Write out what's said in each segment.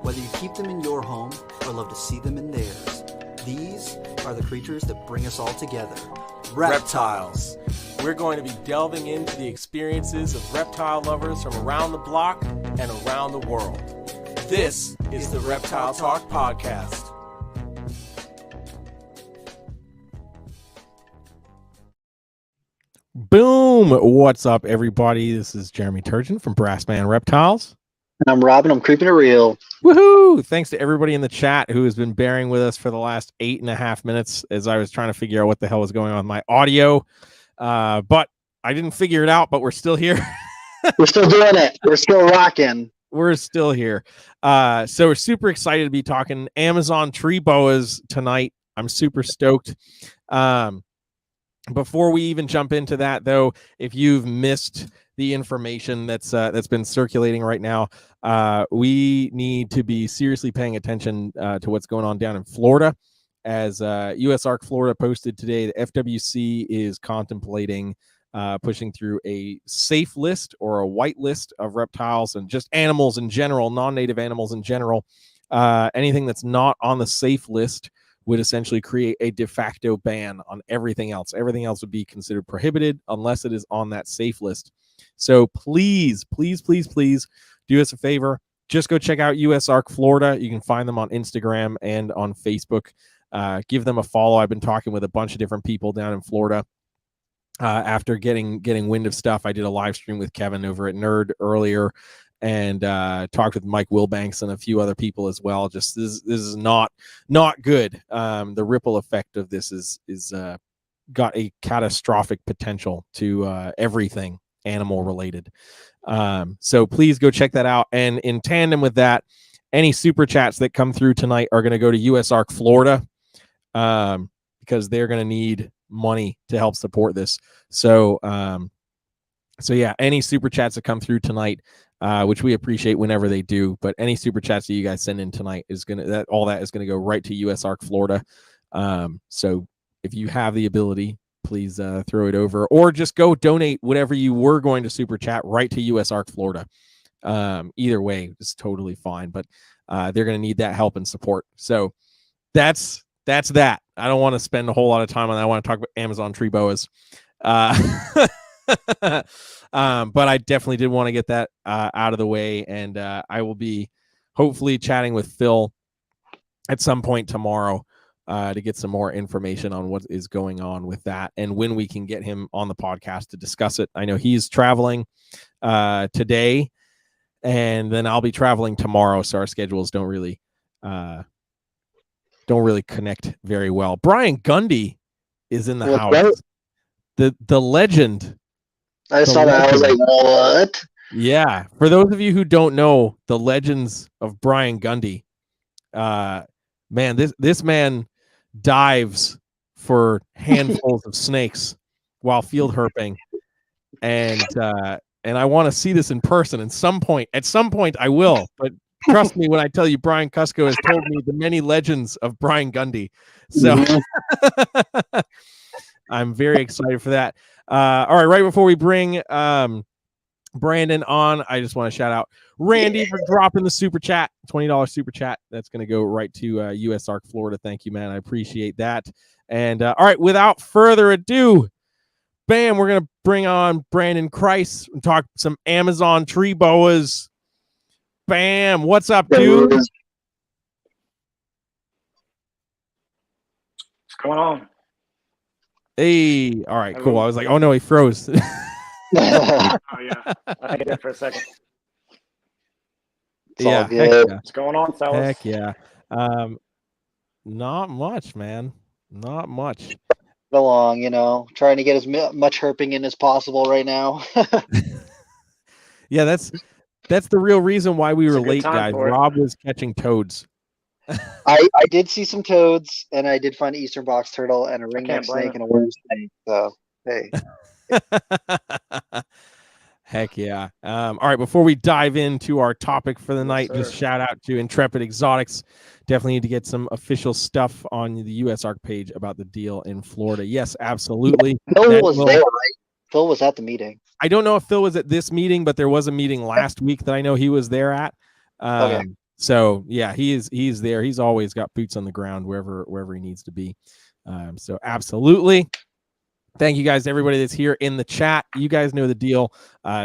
Whether you keep them in your home or love to see them in theirs, these are the creatures that bring us all together. Reptiles. We're going to be delving into the experiences of reptile lovers from around the block and around the world. This is the Reptile Talk Podcast. Boom! What's up, everybody? This is Jeremy Turgeon from Brassman Reptiles. And I'm Robin. I'm keeping it real. Woohoo! Thanks to everybody in the chat who has been bearing with us for the last 8.5 minutes as I was trying to figure out what the hell was going on with my audio. But I didn't figure it out, but we're still here. We're still doing it. We're still rocking. We're still here. So we're super excited to be talking Amazon tree boas tonight. I'm super stoked. Before we even jump into that, though, if you've missed the information that's been circulating right now, we need to be seriously paying attention to what's going on down in Florida. As USARK Florida posted today, the FWC is contemplating pushing through a safe list or a white list of reptiles and just animals in general, non-native animals in general. Anything that's not on the safe list would essentially create a de facto ban on everything else. Everything else would be considered prohibited unless it is on that safe list. So please, please, please, please do us a favor. Just go check out USARK Florida. You can find them on Instagram and on Facebook. Give them a follow. I've been talking with a bunch of different people down in Florida. After getting wind of stuff, I did a live stream with Kevin over at Nerd earlier, and talked with Mike Wilbanks and a few other people as well. Just this is not good. The ripple effect of this is got a catastrophic potential to everything animal related. So please go check that out. And in tandem with that, any super chats that come through tonight are going to go to USARK Florida, because they're going to need money to help support this. So yeah, any super chats that come through tonight, which we appreciate whenever they do, but any super chats that you guys send in tonight is all that is gonna go right to USARK Florida. So if you have the ability, please throw it over, or just go donate whatever you were going to super chat right to USARK Florida. Either way, it's totally fine, but they're gonna need that help and support. So that's that. I don't want to spend a whole lot of time on that. I want to talk about Amazon tree boas. But I definitely did want to get that out of the way, and I will be hopefully chatting with Phil at some point tomorrow to get some more information on what is going on with that and when we can get him on the podcast to discuss it. I know he's traveling today, and then I'll be traveling tomorrow, so our schedules don't really connect very well. Brian Gundy is in the house. The legend. I saw that. I was like, what? Yeah. For those of you who don't know the legends of Brian Gundy, man, this man dives for handfuls of snakes while field herping, and I want to see this in person. At some point I will. But trust me when I tell you, Brian Cusco has told me the many legends of Brian Gundy. So I'm very excited for that. All right before we bring Brandon on, I just want to shout out Randy for dropping the super chat, $20 super chat. That's going to go right to USARK Florida. Thank you, man. I appreciate that. And all right, without further ado, bam, we're going to bring on Brandon Kreis and talk some Amazon tree boas. Bam, what's up, dude? What's going on? Hey, all right, cool. I was like, oh no, he froze. Oh yeah, I did for a second. Yeah, heck yeah. What's going on, fellas? Heck yeah. Not much, man. Not much. Along, trying to get as much herping in as possible right now. Yeah, that's the real reason why we were late, guys. for it. Rob was catching toads. I did see some toads, and I did find an eastern box turtle and a ringneck snake and a worm snake. So hey. Heck yeah. All right, before we dive into our topic for the night, just shout out to Intrepid Exotics. Definitely need to get some official stuff on the USARK page about the deal in Florida. Yes, absolutely. Phil was there, right? Phil was at the meeting. I don't know if Phil was at this meeting, but there was a meeting last week that I know he was there at. Okay. So yeah, he's there. He's always got boots on the ground wherever he needs to be. So absolutely. Thank you guys to everybody that's here in the chat. You guys know the deal.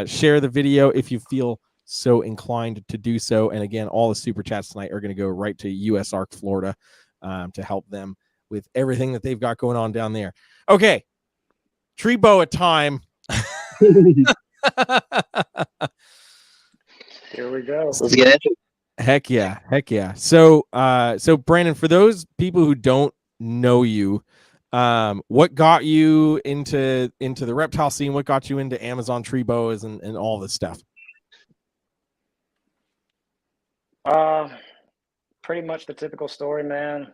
Share the video if you feel so inclined to do so. And again, all the super chats tonight are going to go right to USARK Florida to help them with everything that they've got going on down there. Okay, tree boa time. Here we go. Let's get into it. Heck yeah. So Brandon, for those people who don't know you, what got you into the reptile scene? What got you into Amazon tree boas and all this stuff? Pretty much the typical story, man.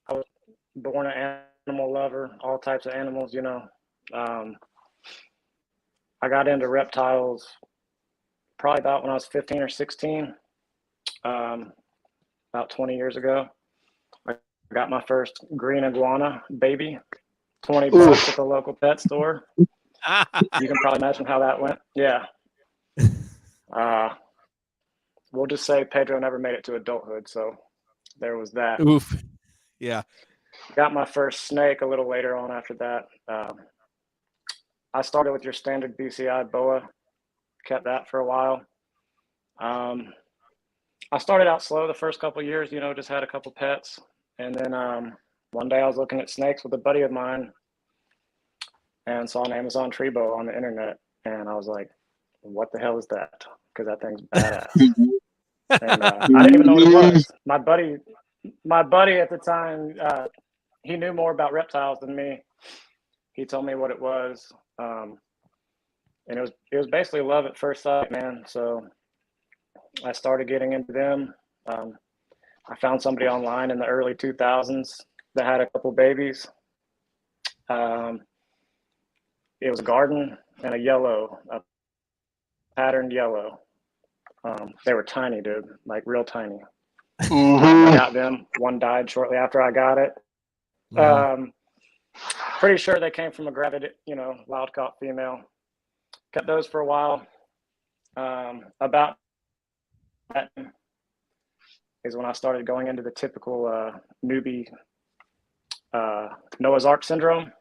I was born an animal lover, all types of animals, you know. I got into reptiles probably about when I was 15 or 16, about 20 years ago. I got my first green iguana baby, $20 at the local pet store. You can probably imagine how that went. Yeah. We'll just say Pedro never made it to adulthood, so there was that. Oof. Yeah. Got my first snake a little later on after that. I started with your standard BCI boa, kept that for a while. I started out slow the first couple of years, you know, just had a couple pets. And then one day I was looking at snakes with a buddy of mine and saw an Amazon tree boa on the internet. And I was like, what the hell is that? Because that thing's badass. And I didn't even know what it was. My buddy at the time, he knew more about reptiles than me. He told me what it was. And it was basically love at first sight, man. So I started getting into them. I found somebody online in the early 2000s that had a couple babies. It was a garden and a patterned yellow. They were tiny, dude, like real tiny. I got them. One died shortly after I got it. Pretty sure they came from a gravid, you know, wild caught female. Kept those for a while. About that is when I started going into the typical newbie Noah's Ark syndrome.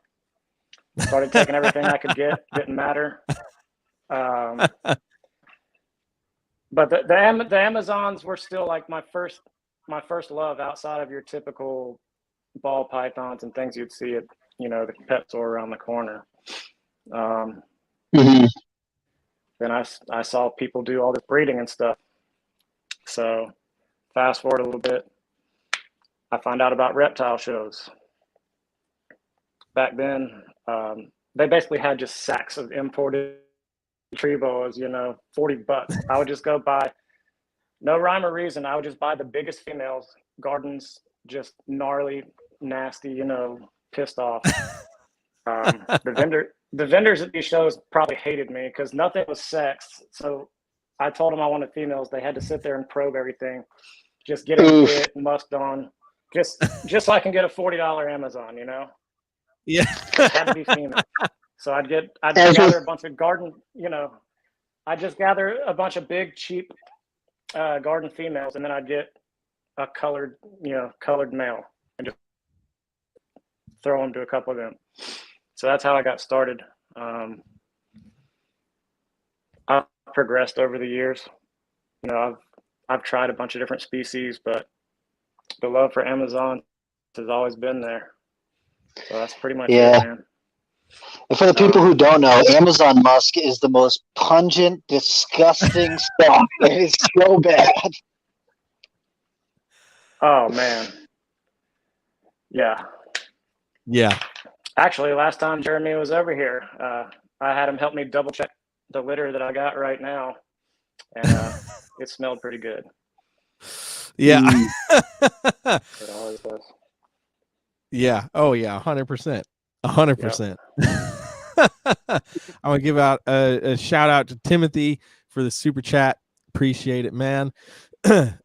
Started taking everything I could get. Didn't matter. But the Amazons were still like my first love outside of your typical ball pythons and things you'd see at, you know, the pet store around the corner. Then I saw people do all this breeding and stuff. So fast forward a little bit, I found out about reptile shows. Back then, they basically had just sacks of imported tree boas, you know, $40. I would just go buy, no rhyme or reason, I would just buy the biggest females, gardens, just gnarly, nasty, you know, pissed off. The vendors at these shows probably hated me because nothing was sexed. So I told them I wanted females. They had to sit there and probe everything, just get it bit, musked on, just so I can get a $40 Amazon, you know? Yeah. It had to be female. So I'd gather a bunch of garden, you know, I'd just gather a bunch of big, cheap garden females, and then I'd get a colored male and just throw them to a couple of them. So that's how I got started. I've progressed over the years. You know, I've tried a bunch of different species, but the love for Amazon has always been there. So that's pretty much it, man. And for the people who don't know, Amazon musk is the most pungent, disgusting stuff. It is so bad. Oh, man. Yeah. Yeah. Actually, last time Jeremy was over here, I had him help me double check the litter that I got right now. And it smelled pretty good. Yeah. It always does. Yeah. Oh, yeah. 100%. 100%. I'm going to give out a shout out to Timothy for the super chat. Appreciate it, man.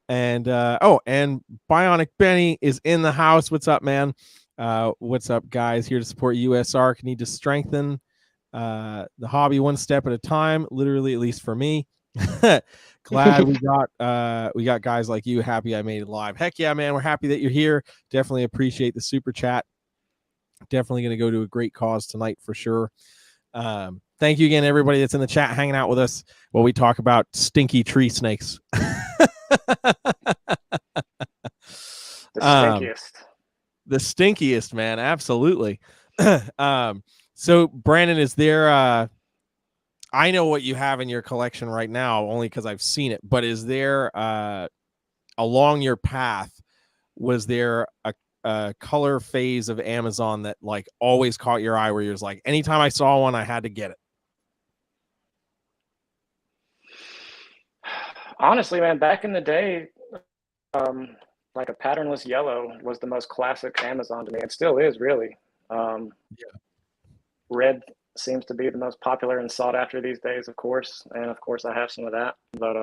And Bionic Benny is in the house. What's up, man? What's up, guys? Here to support USARK. Need to strengthen the hobby one step at a time, literally, at least for me. Glad we got guys like you happy I made it live. Heck yeah, man. We're happy that you're here. Definitely appreciate the super chat. Definitely going to go to a great cause tonight for sure. Thank you again, everybody that's in the chat hanging out with us while we talk about stinky tree snakes. The stinkiest. The stinkiest, man. Absolutely. So Brandon, is there I know what you have in your collection right now only because I've seen it, but is there along your path, was there a color phase of Amazon that like always caught your eye where you're like, anytime I saw one, I had to get it? Honestly, man, back in the day, like a patternless yellow was the most classic Amazon to me. It still is, really. Red seems to be the most popular and sought after these days, of course. And of course, I have some of that. But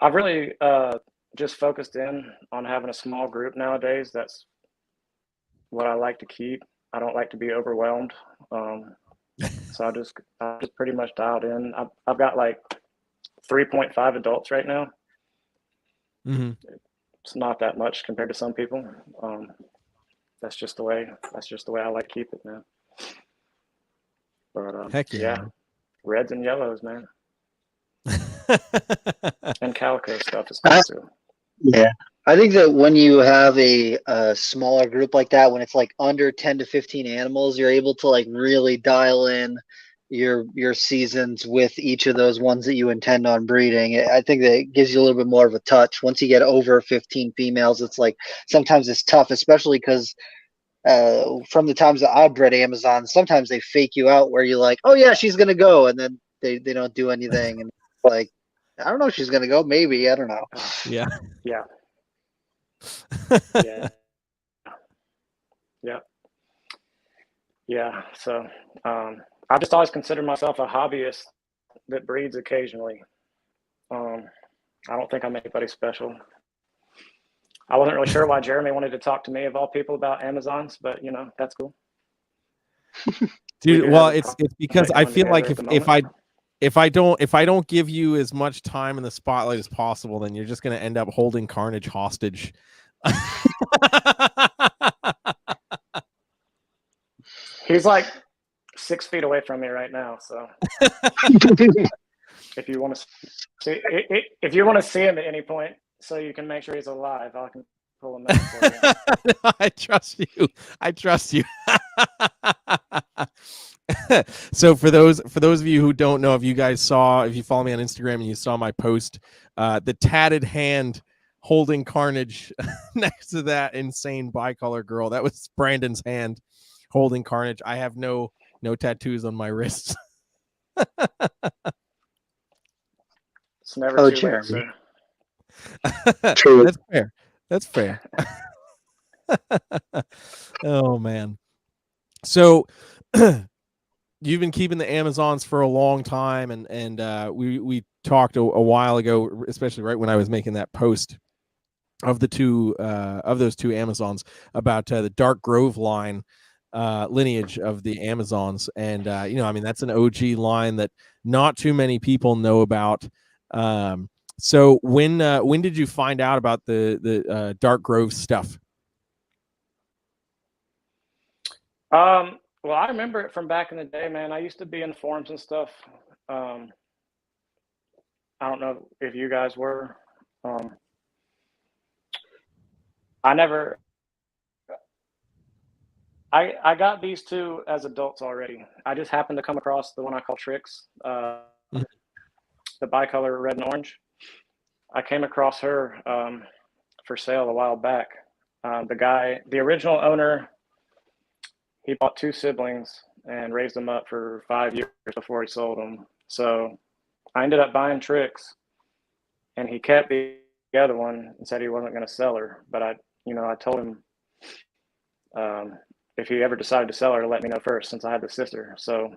I've really just focused in on having a small group nowadays. That's what I like to keep. I don't like to be overwhelmed. So I just pretty much dialed in. I've got like 3.5 adults right now. Mm-hmm. It's not that much compared to some people. That's just the way I like to keep it, man. But Heck yeah. Reds and yellows, man. And calico stuff is cool too. Yeah. I think that when you have a smaller group like that, when it's like under 10 to 15 animals, you're able to like really dial in your seasons with each of those ones that you intend on breeding. I think that it gives you a little bit more of a touch. Once you get over 15 females, it's like sometimes it's tough, especially because from the times that I've bred Amazon, sometimes they fake you out where you're like, oh yeah, she's gonna go, and then they don't do anything, and like, I don't know if she's gonna go, maybe, I don't know. Yeah. Yeah. Yeah. So I've just always considered myself a hobbyist that breeds occasionally. I don't think I'm anybody special. I wasn't really sure why Jeremy wanted to talk to me of all people about Amazons, but you know, that's cool. Dude, well, it's because I feel like if I don't give you as much time in the spotlight as possible, then you're just going to end up holding Carnage hostage. He's like 6 feet away from me right now, so if you want to see him at any point, so you can make sure he's alive, I can pull him out for you. No, I trust you. So for those of you who don't know, if you follow me on Instagram and you saw my post, the tatted hand holding Carnage next to that insane bicolor girl, that was Brandon's hand holding Carnage. I have no tattoos on my wrists. It's never too late, Jeremy. sir. True. That's fair. Oh man. So you've been keeping the Amazons for a long time, and we talked a while ago, especially right when I was making that post of those two Amazons about the Dark Grove line lineage of the Amazons, and that's an OG line that not too many people know about. So when did you find out about the Dark Grove stuff? Well, I remember it from back in the day, man. I used to be in forums and stuff. I don't know if you guys were. I got these two as adults already. I just happened to come across the one I call Trix, the bicolor red and orange. I came across her for sale a while back. The original owner, he bought two siblings and raised them up for 5 years before he sold them. So I ended up buying Trix, and he kept the other one and said he wasn't going to sell her. But I told him if he ever decided to sell her, to let me know first, since I had the sister. So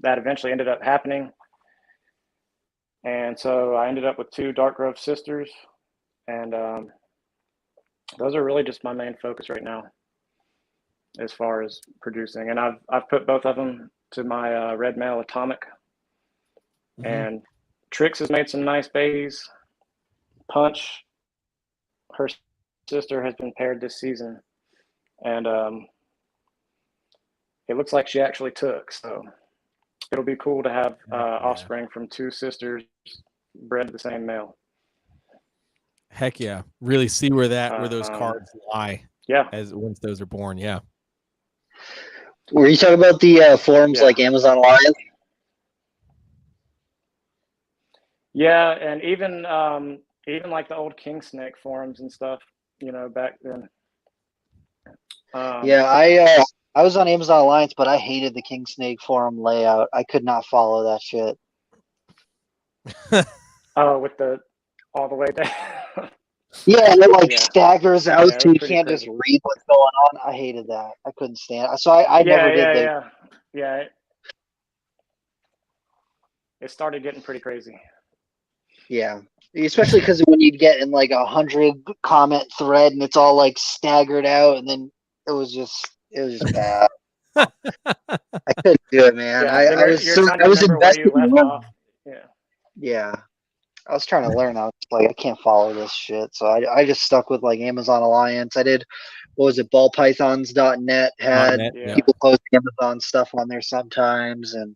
that eventually ended up happening. And so I ended up with two Dark Grove sisters, and those are really just my main focus right now as far as producing. And I've put both of them to my red male atomic And Trix has made some nice babies. Punch, her sister, has been paired this season, and it looks like she actually took. So it'll be cool to have offspring from two sisters bred to the same male. Heck yeah! Really see where those cards lie. Yeah. As once those are born. Yeah. Were you talking about the forums like Amazon Alliance? Yeah, and even like the old king snake forums and stuff, back then. Yeah, I was on Amazon Alliance, but I hated the king snake forum layout. I could not follow that shit. Oh, with the all the way down. Yeah, and it staggers out, Yeah, so you can't just read what's going on. I hated that. I couldn't stand it. So I never did Yeah. It started getting pretty crazy. Yeah, especially because when you'd get in like 100 comment thread and it's all like staggered out, and then it was just bad. I couldn't do it, man. I was invested in learning. Yeah. I was trying to learn. I was like, I can't follow this shit. So I just stuck with like Amazon Alliance. I did, what was it, ballpythons.net had people post Amazon stuff on there sometimes, and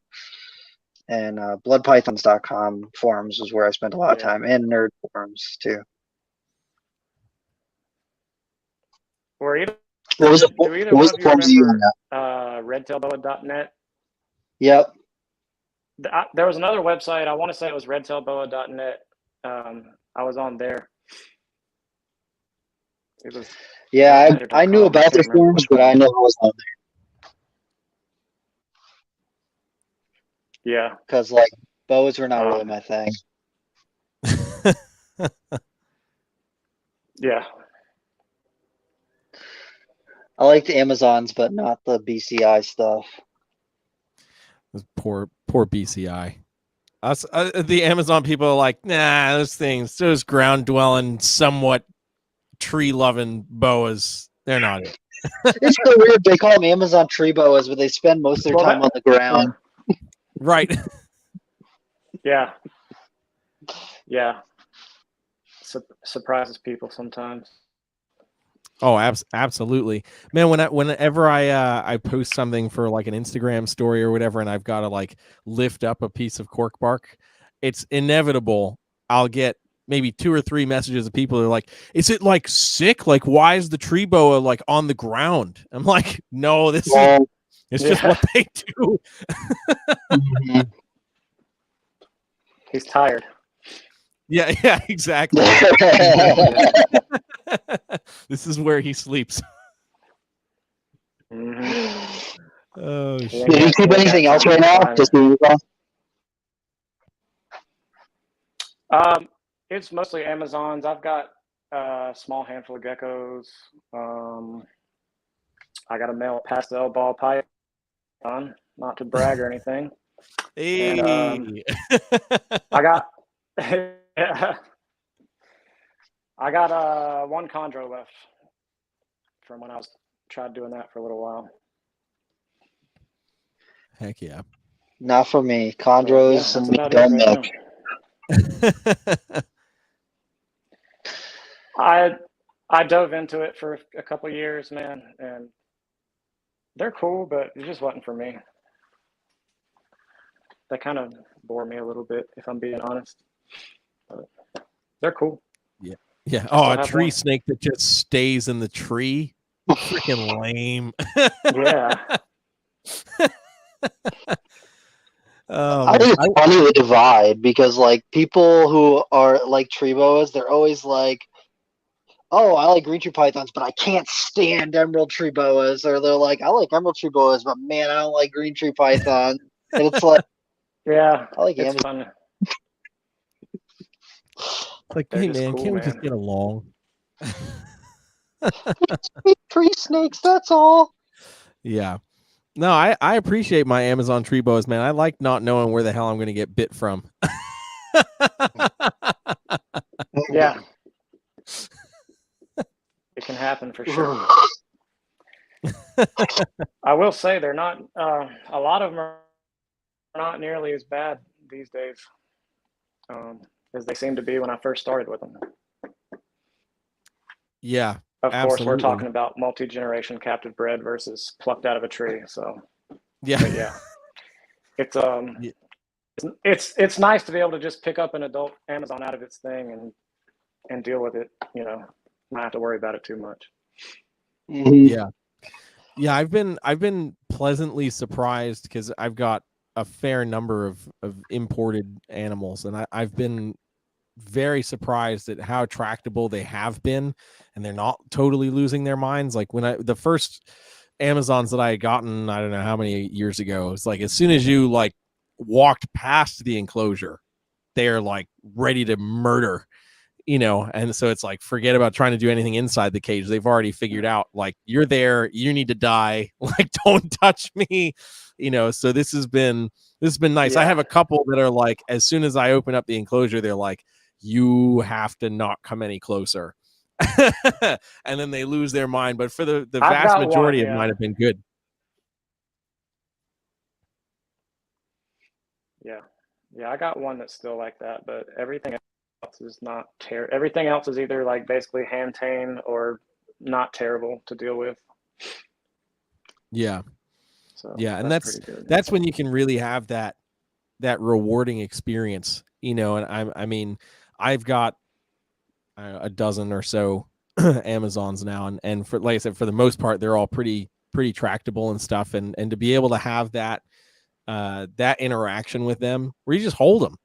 bloodpythons.com forums was where I spent a lot of time, and nerd forums too. Or either, what was the forums you were at? Redtailboa.net. Yep. There was another website. I want to say it was redtailboa.net. I was on there. It was. Yeah, I knew about the forums, but I never was on there. Yeah. Because like boas were not really my thing. Yeah. I liked Amazons, but not the BCI stuff. Poor BCI. Us, the Amazon people are like, nah, those ground dwelling, somewhat tree loving boas, they're not it. It's so weird. They call them Amazon tree boas, but they spend most of their time on the ground. Right. Yeah. Surprises people sometimes. Oh, absolutely, man. Whenever I post something for like an Instagram story or whatever, and I've got to like lift up a piece of cork bark, it's inevitable I'll get maybe 2 or 3 messages of people who are like, "Is it like sick? Like, why is the tree boa like on the ground?" I'm like, "No, it's just what they do." He's tired. Yeah, exactly. This is where he sleeps. Oh shit. Did you keep anything else right now? Just it's mostly Amazons. I've got a small handful of geckos. I got a male pastel ball python, not to brag or anything. Hey. And, I got I got one chondro left from when I tried doing that for a little while. Heck yeah. Not for me. Chondros and don't milk. I dove into it for a couple of years, man, and they're cool, but it just wasn't for me. They kind of bore me a little bit, if I'm being honest. But they're cool. Yeah. Oh, a tree snake that just stays in the tree. Freaking lame. Yeah. I think it's funny the divide, because like people who are like tree boas, they're always like, "Oh, I like green tree pythons, but I can't stand emerald tree boas," or they're like, "I like emerald tree boas, but man, I don't like green tree python." And it's like, yeah, I like it's fun. Like, hey man, can't we just get along? Tree snakes, that's all. Yeah. No, I appreciate my Amazon tree boas, man. I like not knowing where the hell I'm going to get bit from. Yeah. It can happen for sure. I will say they're not, a lot of them are not nearly as bad these days. as they seem to be when I first started with them. Yeah, Of absolutely. course, we're talking about multi-generation captive bred versus plucked out of a tree. So, yeah, but yeah, it's nice to be able to just pick up an adult Amazon out of its thing and deal with it. You know, not have to worry about it too much. yeah. I've been pleasantly surprised because I've got a fair number of imported animals, and I've been very surprised at how tractable they have been, and they're not totally losing their minds. Like when the first Amazons that I had gotten, I don't know how many years ago, it's like as soon as you like walked past the enclosure, they're like ready to murder, you know. And so it's like, forget about trying to do anything inside the cage. They've already figured out, like, you're there, you need to die, like, don't touch me, you know. So this has been nice. Yeah. I have a couple that are like, as soon as I open up the enclosure, they're like, you have to not come any closer. And then they lose their mind. But for the vast majority of mine have been good. Yeah, I got one that's still like that, but everything else is not everything else is either like basically hand tame or not terrible to deal with. Yeah. So yeah, and that's when you can really have that rewarding experience, you know. And I mean, I've got a dozen or so Amazons now, and for, like I said, for the most part, they're all pretty tractable and stuff. And to be able to have that interaction with them where you just hold them,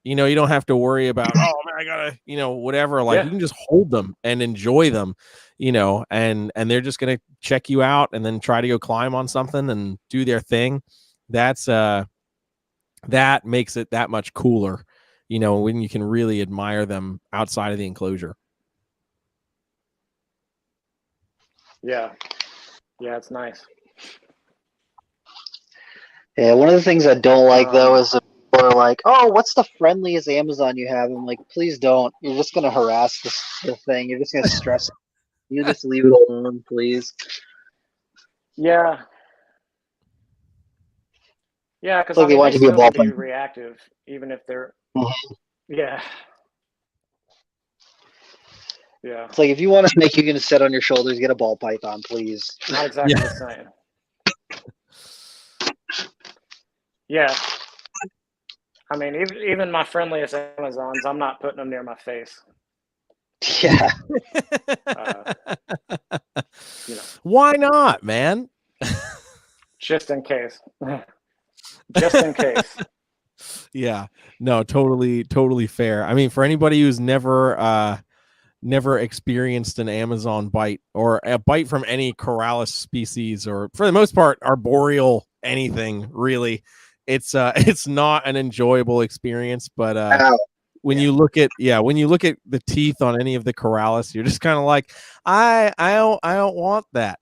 you know, you don't have to worry about, oh man, I gotta, you know, whatever. Like, you can just hold them and enjoy them, you know, and they're just gonna check you out and then try to go climb on something and do their thing. That's that makes it that much cooler, you know, when you can really admire them outside of the enclosure. Yeah, it's nice. Yeah, one of the things I don't like though is people are like, "Oh, what's the friendliest Amazon you have?" I'm like, "Please don't. You're just gonna harass the thing. You're just gonna stress it. You just leave it alone, please." Yeah, because Like I mean, they still can be ball reactive, even if they're Mhm. yeah. It's like, if you want to make you gonna sit on your shoulders, get a ball python, please. Not exactly the same. Yeah. I mean, even my friendliest Amazons, I'm not putting them near my face. Yeah. You know. Why not, man? Just in case. Just in case. Yeah. No, totally fair. I mean, for anybody who's never experienced an Amazon bite or a bite from any Corallus species, or for the most part arboreal anything really, it's not an enjoyable experience. But when you look at the teeth on any of the Corallus, you're just kind of like, I don't want that.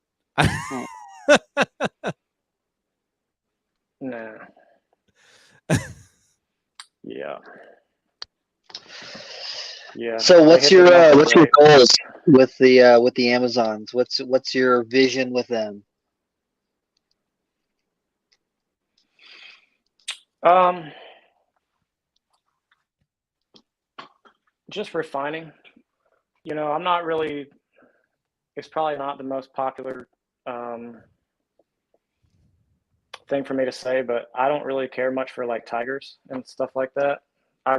No. Yeah. So what's your goals with the Amazons? What's your vision with them? Just refining. You know, I'm not really. It's probably not the most popular thing for me to say, but I don't really care much for like tigers and stuff like that. I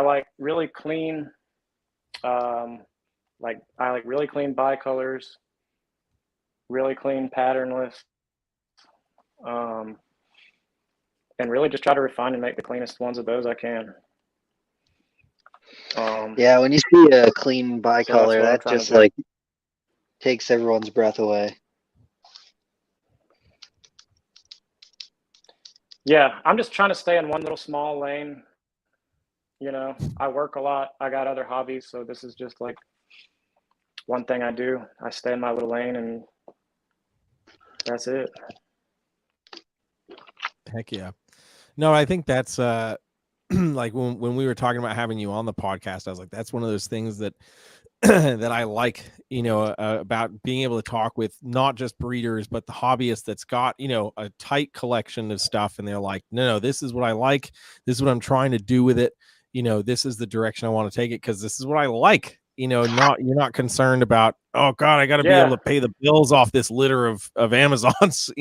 like really clean, I like really clean bicolors, really clean patternless, and really just try to refine and make the cleanest ones of those I can. Yeah, when you see a clean bicolor, that just like takes everyone's breath away. Yeah, I'm just trying to stay in one little small lane. You know, I work a lot. I got other hobbies, so this is just like one thing I do. I stay in my little lane, and that's it. Heck yeah. No, I think that's like when we were talking about having you on the podcast, I was like, that's one of those things that that I like, you know, about being able to talk with not just breeders, but the hobbyist that's got, you know, a tight collection of stuff. And they're like, no, this is what I like. This is what I'm trying to do with it. this is the direction I want to take it because this is what I like. You're not concerned about, oh God, I got to be able to pay the bills off this litter of Amazons,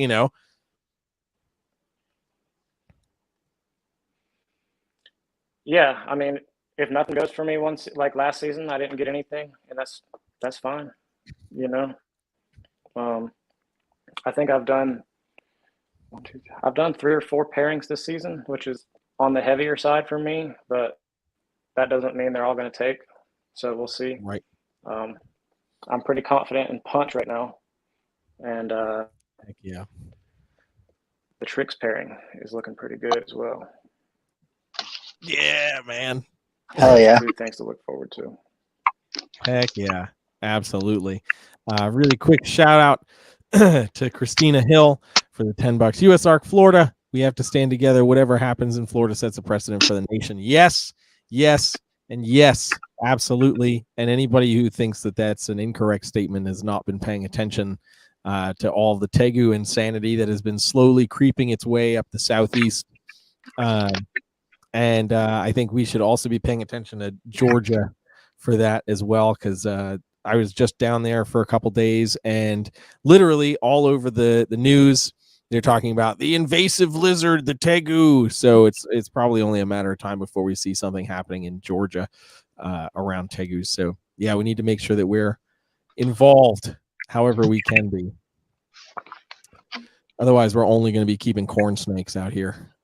Yeah, I mean, if nothing goes for me once, like last season, I didn't get anything, and that's fine. I think I've done 3 or 4 pairings this season, which is on the heavier side for me, but that doesn't mean they're all going to take. So we'll see. Right. I'm pretty confident in punch right now, and heck yeah, the tricks pairing is looking pretty good as well. Yeah, man. Hell yeah. 2 things to look forward to. Heck yeah, absolutely. Really quick shout out to Christina Hill for the $10. USARK Florida. We have to stand together. Whatever happens in Florida sets a precedent for the nation. Yes, and yes, absolutely. And anybody who thinks that that's an incorrect statement has not been paying attention to all the Tegu insanity that has been slowly creeping its way up the southeast. And I think we should also be paying attention to Georgia for that as well, because I was just down there for a couple days, and literally all over the news, they're talking about the invasive lizard, the tegu. So it's probably only a matter of time before we see something happening in Georgia around tegus. So yeah, we need to make sure that we're involved however we can be. Otherwise, we're only going to be keeping corn snakes out here.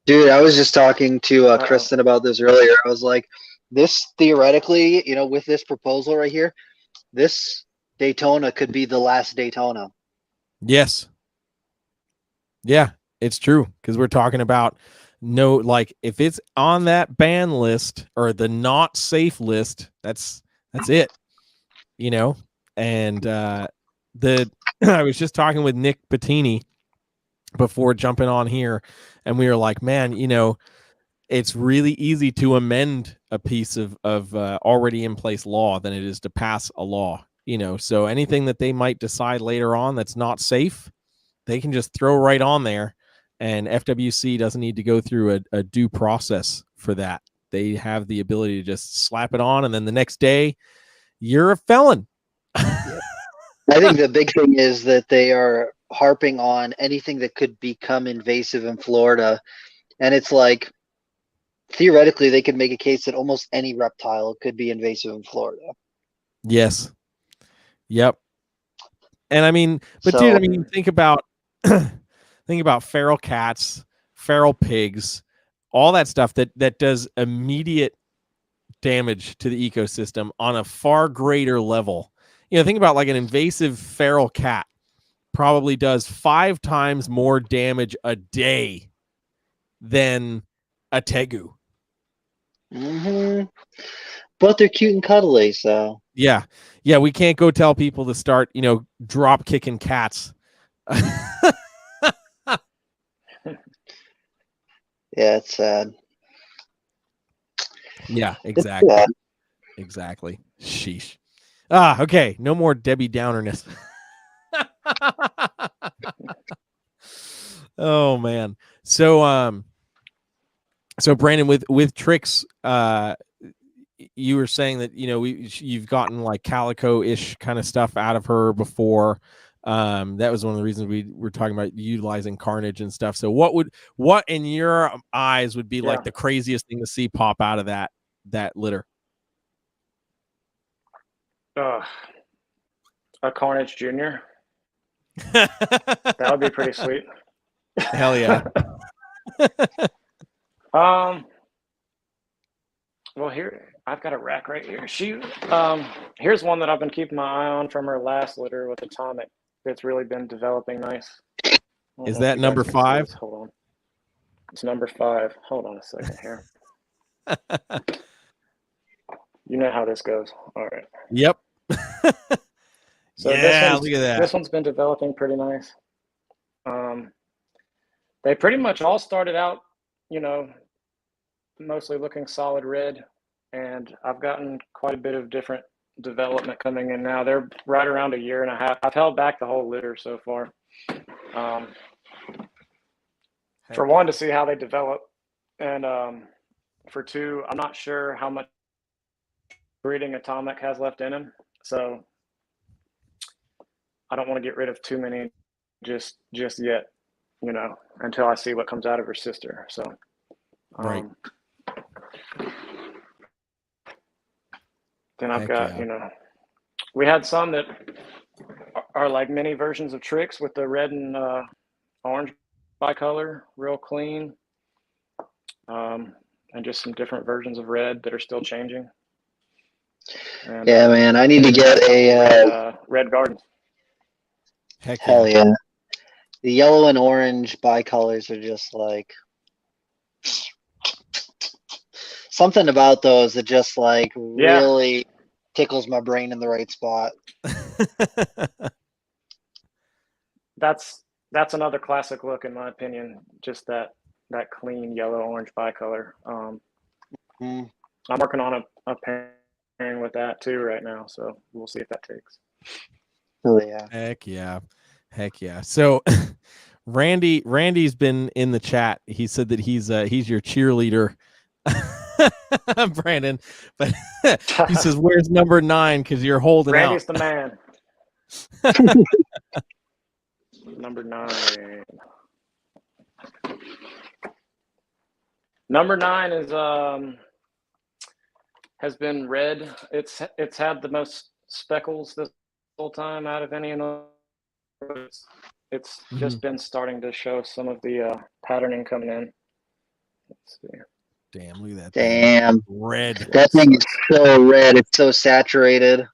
Dude, I was just talking to Kristen about this earlier. I was like, this theoretically, with this proposal right here, this Daytona could be the last Daytona. Yes. Yeah, it's true, because we're talking about if it's on that ban list or the not safe list, that's it. And I was just talking with Nick Bettini before jumping on here, and we were like, man, it's really easy to amend a piece of already in place law than it is to pass a law. So anything that they might decide later on that's not safe, they can just throw right on there, and FWC doesn't need to go through a due process for that. They have the ability to just slap it on, and then the next day you're a felon. I think the big thing is that they are harping on anything that could become invasive in Florida. And it's like, theoretically, they could make a case that almost any reptile could be invasive in Florida. Yes. Yep. And I mean, but dude, think about feral cats, feral pigs, all that stuff that does immediate damage to the ecosystem on a far greater level. Think about like an invasive feral cat probably does 5 times more damage a day than a tegu. Mm-hmm. But they're cute and cuddly, so. Yeah, we can't go tell people to start, drop kicking cats. Yeah, it's sad. Yeah, exactly. Exactly. Sheesh. Okay. No more Debbie Downerness. Oh man. So Brandon, with tricks, you were saying that you've gotten like calico-ish kind of stuff out of her before. That was one of the reasons we were talking about utilizing carnage and stuff. So what in your eyes would be like the craziest thing to see pop out of that litter? A Carnage Junior. That would be pretty sweet. Hell yeah. Well, here I've got a rack right here. Here's one that I've been keeping my eye on from her last litter with Atomic. It's really been developing nice. Is that number 5? Hold on. It's number 5. Hold on a second here. You know how this goes. All right. Yep. So yeah, look at that. This one's been developing pretty nice. They pretty much all started out, mostly looking solid red, and I've gotten quite a bit of different development coming in now. They're right around 1.5 years. I've held back the whole litter so far. For one, to see how they develop, and for 2, I'm not sure how much breeding atomic has left in him, so I don't want to get rid of too many just yet, you know, until I see what comes out of her sister. So, Right. Then I've got, you know, we had some that are like mini versions of Tricks with the red and orange bicolor, real clean, and just some different versions of red that are still changing. And, yeah, man, I need to get a red garden. Hell yeah. The yellow and orange bicolors are just like something about those that just like really tickles my brain in the right spot. That's another classic look in my opinion. Just that clean yellow orange bicolor. I'm working on a pairing with that too right now, so we'll see if that takes. Oh yeah. Heck yeah. So Randy's been in the chat. He said that he's your cheerleader. Brandon, but he says, "Where's number 9? Because you're holding Randy's out." the man. Number 9. Number 9 is has been red. It's had the most speckles this whole time out of any of them. It's just been starting to show some of the patterning coming in. Let's see. Damn, look at that. Damn. Thing. Red. That thing is so red. It's so saturated.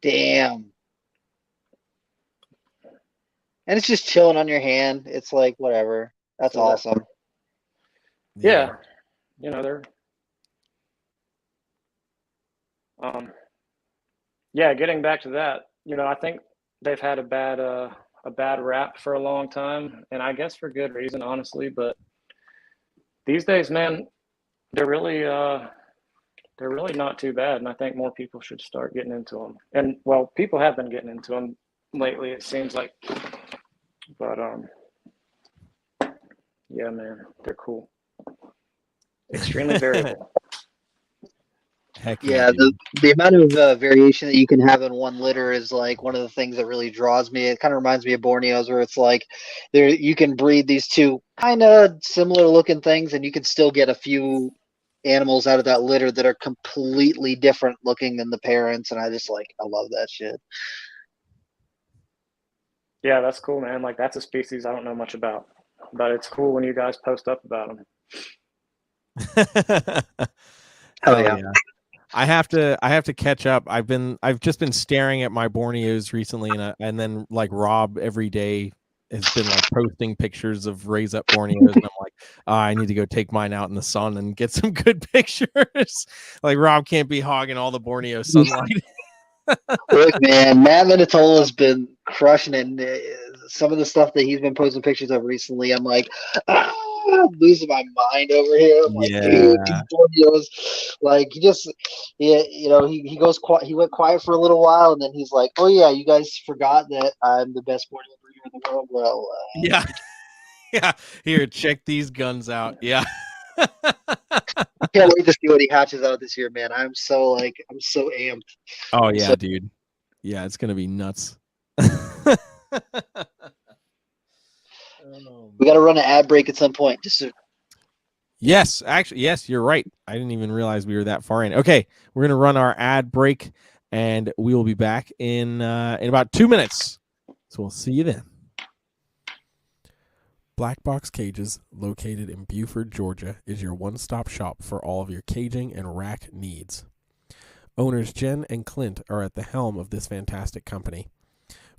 Damn. And it's just chilling on your hand. It's like, whatever. That's awesome. Yeah. You know, they're yeah, getting back to that, you know, I think they've had a bad rap for a long time, and I guess for good reason, honestly, but these days, man, they're really not too bad, and I think more people should start getting into them. And well, people have been getting into them lately, it seems like. But yeah, man, they're cool. Extremely variable. Heck yeah, the amount of variation that you can have in one litter is like one of the things that really draws me. It kind of reminds me of Borneos, where it's like you can breed these two kind of similar looking things, and you can still get a few animals out of that litter that are completely different looking than the parents. And I love that shit. Yeah, that's cool, man. Like, that's a species I don't know much about, but it's cool when you guys post up about them. Hell yeah. I have to catch up. I've just been staring at my Borneos recently, and then like Rob every day has been like posting pictures of raise up Borneos, and I'm like, I need to go take mine out in the sun and get some good pictures. Like, Rob can't be hogging all the Borneo sunlight. Look, man, Matt Minatola's been crushing it. Some of the stuff that he's been posting pictures of recently, I'm like, I'm losing my mind over here. I'm like, dude, these Borneos, like, he goes quiet. He went quiet for a little while, and then he's like, oh yeah, you guys forgot that I'm the best Borneo breeder in the world. Well, yeah. Here, check these guns out. Yeah. I can't wait to see what he hatches out this year, man. I'm so amped. Oh yeah, dude. Yeah, it's gonna be nuts. We got to run an ad break at some point. Yes, actually, yes, you're right. I didn't even realize we were that far in. Okay, we're gonna run our ad break, and we will be back in about 2 minutes. So we'll see you then. Black Box Cages, located in Buford, Georgia, is your one-stop shop for all of your caging and rack needs. Owners Jen and Clint are at the helm of this fantastic company.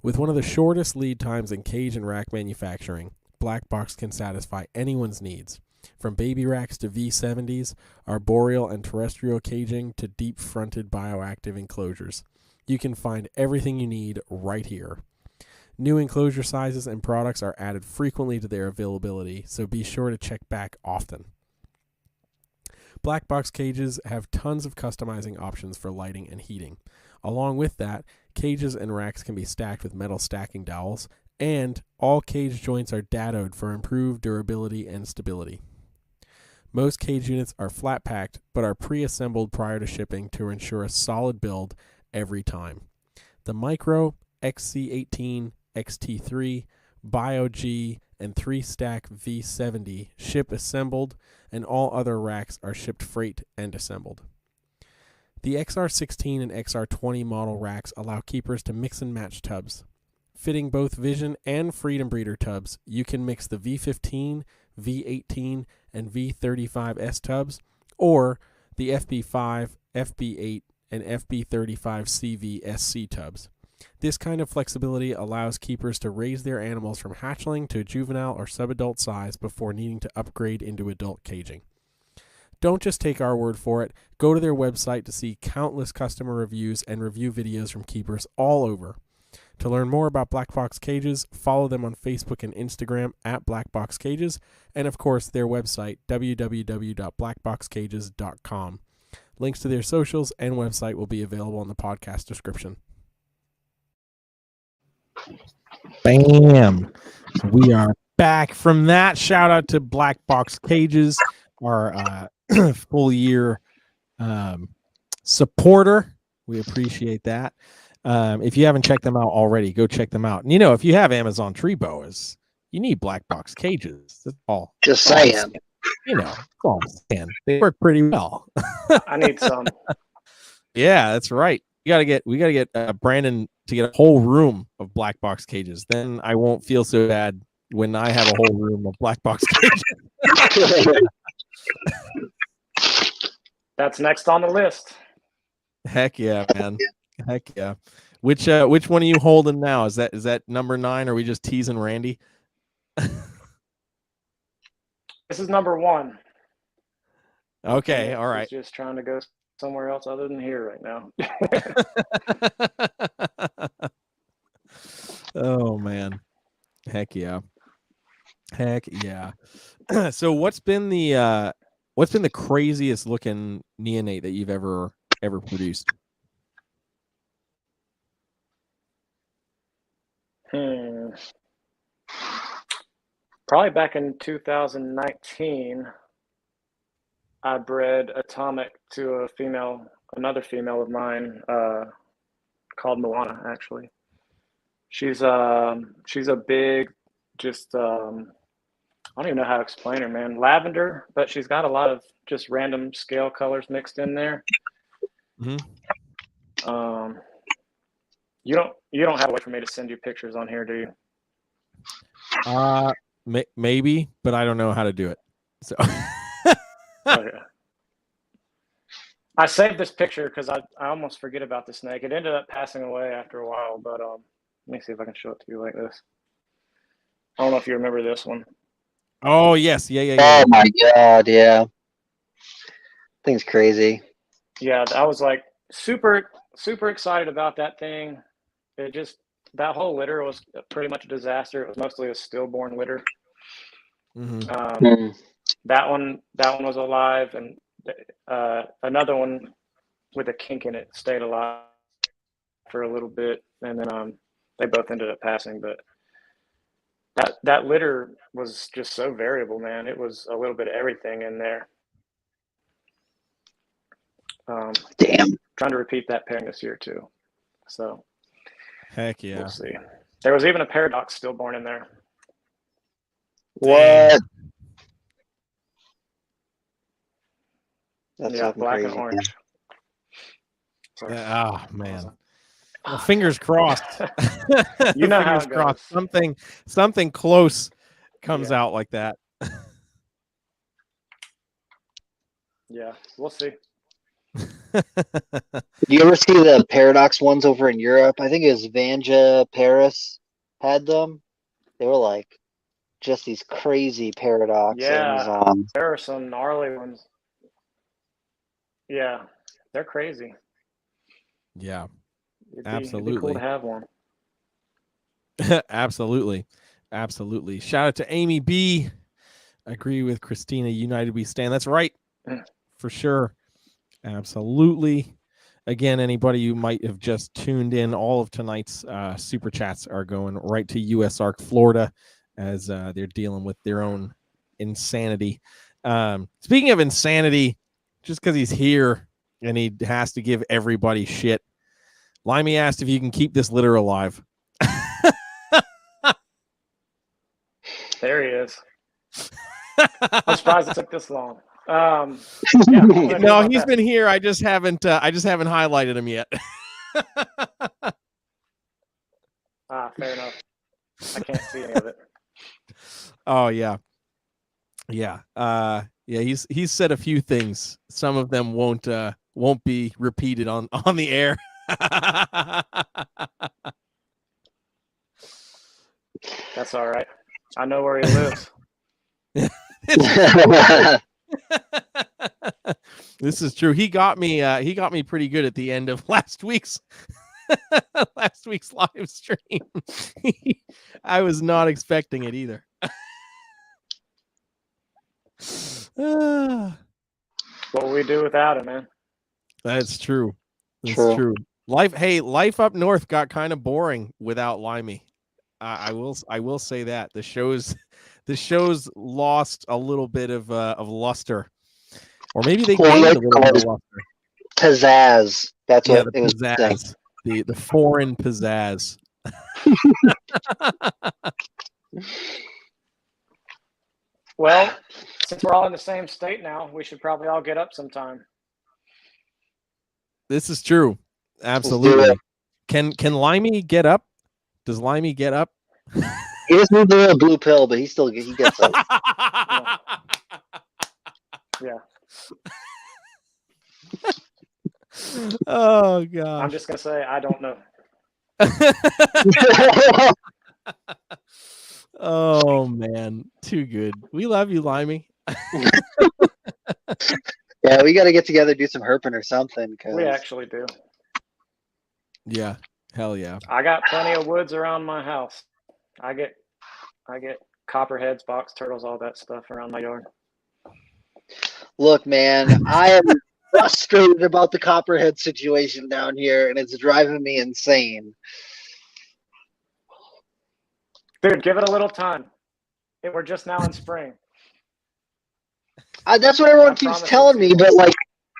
With one of the shortest lead times in cage and rack manufacturing, Black Box can satisfy anyone's needs, from baby racks to V70s, arboreal and terrestrial caging to deep-fronted bioactive enclosures. You can find everything you need right here. New enclosure sizes and products are added frequently to their availability, so be sure to check back often. Black Box Cages have tons of customizing options for lighting and heating. Along with that, cages and racks can be stacked with metal stacking dowels, and all cage joints are dadoed for improved durability and stability. Most cage units are flat packed, but are pre-assembled prior to shipping to ensure a solid build every time. The Micro, XC18, XT3, BioG, and 3-stack V70 ship assembled, and all other racks are shipped freight and assembled. The XR16 and XR20 model racks allow keepers to mix and match tubs. Fitting both Vision and Freedom Breeder tubs, you can mix the V15, V18, and V35S tubs, or the FB5, FB8, and FB35CV-SC tubs. This kind of flexibility allows keepers to raise their animals from hatchling to juvenile or subadult size before needing to upgrade into adult caging. Don't just take our word for it. Go to their website to see countless customer reviews and review videos from keepers all over. To learn more about Black Box Cages, follow them on Facebook and Instagram at Black Box Cages, and of course their website, www.blackboxcages.com. Links to their socials and website will be available in the podcast description. Bam! So we are back from that. Shout out to Black Box Cages, our full year supporter. We appreciate that. If you haven't checked them out already, go check them out. And if you have Amazon tree boas, you need Black Box Cages. That's all. Just saying. That's all I'm saying. They work pretty well. I need some. Yeah, that's right. We gotta get Brandon to get a whole room of Black Box Cages. Then I won't feel so bad when I have a whole room of Black Box Cages. That's next on the list. Heck yeah, man. Heck yeah. Which one are you holding now? Is that number 9? Or are we just teasing Randy? This is number 1. Okay, all right. He's just trying to go somewhere else other than here right now. Oh man. Heck yeah. Heck yeah. So what's been the craziest looking neonate that you've ever produced? Probably back in 2019, I bred Atomic to another female of mine, called Moana. Actually, she's a big, just I don't even know how to explain her, man. Lavender, but she's got a lot of just random scale colors mixed in there. Mm-hmm. You don't have a way for me to send you pictures on here, do you? Maybe, but I don't know how to do it. So okay. I saved this picture because I almost forget about the snake. It ended up passing away after a while, but let me see if I can show it to you like this. I don't know if you remember this one. Oh yes, yeah. Oh my god, yeah. Thing's crazy. Yeah, I was like super excited about that thing. That whole litter was pretty much a disaster. It was mostly a stillborn litter. Mm-hmm. That one was alive, and another one with a kink in it stayed alive for a little bit, and then they both ended up passing. But that litter was just so variable, man. It was a little bit of everything in there. Damn. Trying to repeat that pairing this year too. So heck yeah. We'll see. There was even a paradox stillborn in there. What? That's yeah, black crazy, and orange. Oh man. Well, fingers crossed. You know how fingers it crossed. goes. Something close comes out like that. Yeah, we'll see. Did you ever see the paradox ones over in Europe? I think it was Vanja Paris had them. They were like just these crazy paradox. Yeah, there are some gnarly ones. Yeah, they're crazy. Yeah, it'd be cool to have one. Absolutely. Shout out to Amy B. Agree with Christina. United we stand. That's right, for sure. Absolutely. Again, anybody who might have just tuned in, all of tonight's super chats are going right to USARK Florida as they're dealing with their own insanity. Speaking of insanity, just because he's here and he has to give everybody shit, Limey asked if you can keep this litter alive. There he is. I'm surprised it took this long. Yeah, no, he's been here. I just haven't highlighted him yet. Fair enough. I can't see any of it. Oh yeah. Yeah. He's said a few things. Some of them won't be repeated on the air. That's all right. I know where he lives. This is true. He got me pretty good at the end of last week's live stream. I was not expecting it either. What will we do without him, man? That's true. That's true. Life up north got kind of boring without Limey. I will say that the show's lost a little bit of luster, or maybe they gained a little bit of luster. Pizzazz. That's what it was. Pizzazz. The foreign pizzazz. Well, since we're all in the same state now, we should probably all get up sometime. This is true. Absolutely. Can Limey get up? Does Limey get up? He just needs a little blue pill, but he gets up. Yeah. Oh god. I'm just gonna say I don't know. Oh man, too good. We love you, Limey. Yeah, we got to get together, do some herping or something. We actually do. Yeah, hell yeah. I got plenty of woods around my house. I get copperheads, box turtles, all that stuff around my yard. Look, man, I am frustrated about the copperhead situation down here, and it's driving me insane. Dude, give it a little time. We're just now in spring. That's what everyone keeps telling me, but like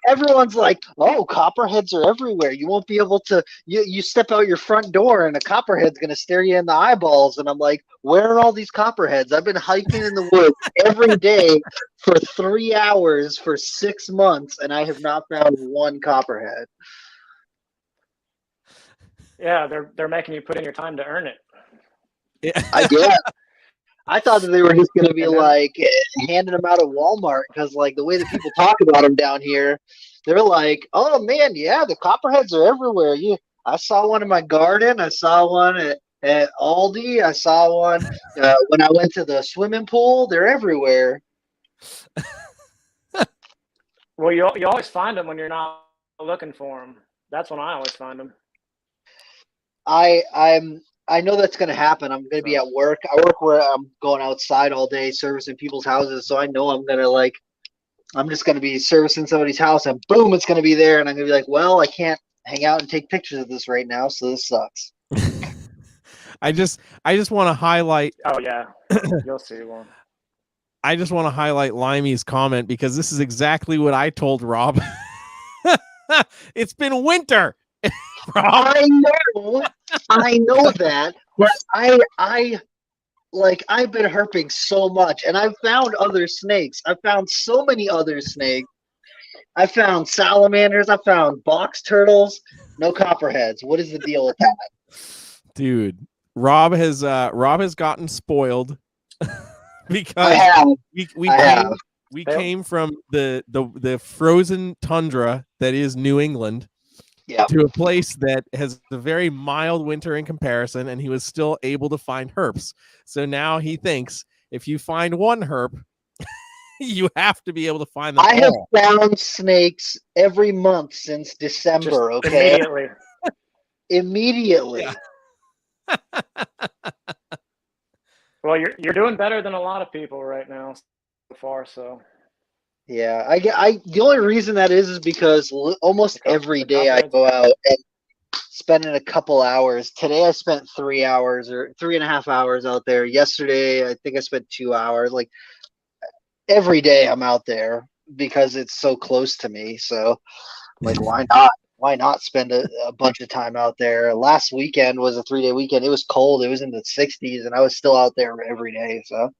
everyone's like, "Oh, copperheads are everywhere. You won't be able to. You step out your front door, and a copperhead's gonna stare you in the eyeballs." And I'm like, "Where are all these copperheads? I've been hiking in the woods every day for 3 hours for 6 months, and I have not found one copperhead." Yeah, they're making you put in your time to earn it. Yeah. I guess. I thought that they were just going to be like handing them out at Walmart because, like, the way that people talk about them down here, they're like, "Oh man, yeah, the copperheads are everywhere." I saw one in my garden. I saw one at Aldi. I saw one when I went to the swimming pool. They're everywhere. Well, you always find them when you're not looking for them. That's when I always find them. I know that's going to happen. I'm going to be at work. I work where I'm going outside all day servicing people's houses. So I know I'm just going to be servicing somebody's house and boom, it's going to be there. And I'm going to be like, well, I can't hang out and take pictures of this right now. So this sucks. I just want to highlight. Oh yeah. You'll see one. I just want to highlight Limey's comment because this is exactly what I told Rob. It's been winter. I know that, but I've been herping so much, and I've found other snakes. I've found so many other snakes. I found salamanders. I found box turtles. No copperheads. What is the deal with that? Dude, Rob has gotten spoiled because we came from the frozen tundra that is New England. Yep. To a place that has a very mild winter in comparison, and he was still able to find herps. So now he thinks if you find one herp, you have to be able to find them all. I have found snakes every month since December. Just okay, immediately. Yeah. Well, you're doing better than a lot of people right now so far. So. Yeah, the only reason that is because almost every day I go out and spending a couple hours. Today I spent 3 hours or 3.5 hours out there. Yesterday I think I spent 2 hours. Like every day I'm out there because it's so close to me. So like, why not? Why not spend a bunch of time out there? Last weekend was a 3-day weekend. It was cold. It was in the 60s, and I was still out there every day. So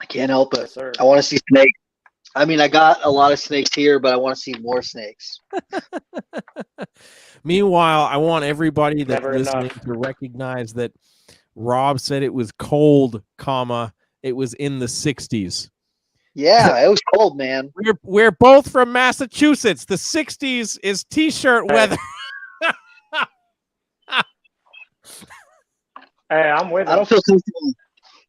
I can't help it. Yes, sir. I want to see snakes. I mean, I got a lot of snakes here, but I want to see more snakes. Meanwhile, I want everybody that's Never listening enough. to recognize that Rob said it was cold, comma, it was in the 60s. Yeah, it was cold, man. We're both from Massachusetts. The 60s is t-shirt weather. Hey, I'm with I him. don't feel comfortable.